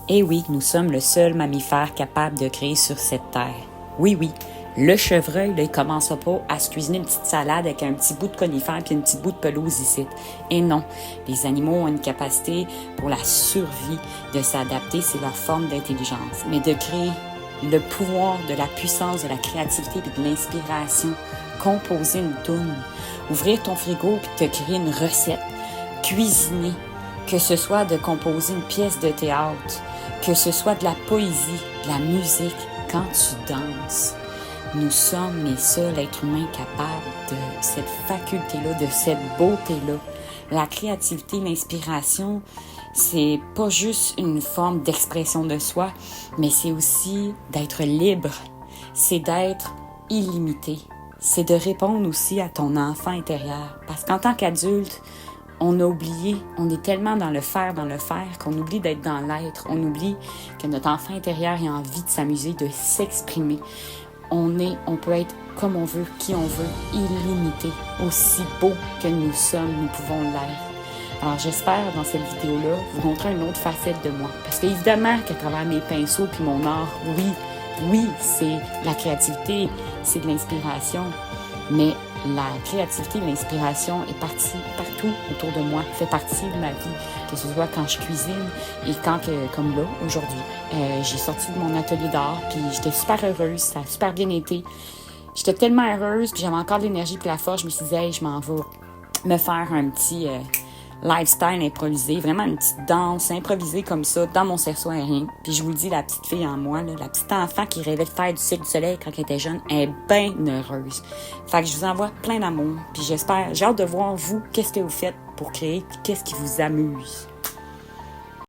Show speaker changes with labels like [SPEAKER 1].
[SPEAKER 1] Eh oui, nous sommes le seul mammifère capable de créer sur cette terre. Oui, oui, le chevreuil, là, il commence pas à se cuisiner une petite salade avec un petit bout de conifère puis une petite bout de pelouse ici. Et non, les animaux ont une capacité pour la survie de s'adapter, c'est leur forme d'intelligence. Mais de créer le pouvoir de la puissance, de la créativité et de l'inspiration, composer une toune, ouvrir ton frigo puis te créer une recette, cuisiner, que ce soit de composer une pièce de théâtre, que ce soit de la poésie, de la musique, quand tu danses. Nous sommes les seuls êtres humains capables de cette faculté-là, de cette beauté-là. La créativité, l'inspiration, c'est pas juste une forme d'expression de soi, mais c'est aussi d'être libre, c'est d'être illimité, c'est de répondre aussi à ton enfant intérieur. Parce qu'en tant qu'adulte, on a oublié, on est tellement dans le faire, qu'on oublie d'être dans l'être. On oublie que notre enfant intérieur a envie de s'amuser, de s'exprimer. On peut être comme on veut, qui on veut, illimité. Aussi beau que nous sommes, nous pouvons l'être. Alors j'espère dans cette vidéo-là vous montrer une autre facette de moi. Parce qu'évidemment qu'à travers mes pinceaux puis mon art, oui, c'est la créativité, c'est de l'inspiration. Mais la créativité, l'inspiration est partie partout autour de moi, fait partie de ma vie, que ce soit quand je cuisine et quand, comme là, aujourd'hui, j'ai sorti de mon atelier d'art, puis j'étais super heureuse, ça a super bien été. J'étais tellement heureuse, puis j'avais encore de l'énergie puis la force, je me suis dit, hey, je m'en vais me faire un petit lifestyle improvisé, vraiment une petite danse improvisée comme ça, dans mon cerceau aérien. Puis je vous le dis, la petite fille en moi, là, la petite enfant qui rêvait de faire du Cirque du Soleil quand elle était jeune, elle est bien heureuse. Fait que je vous envoie plein d'amour. Puis j'ai hâte de voir vous, qu'est-ce que vous faites pour créer, puis qu'est-ce qui vous amuse.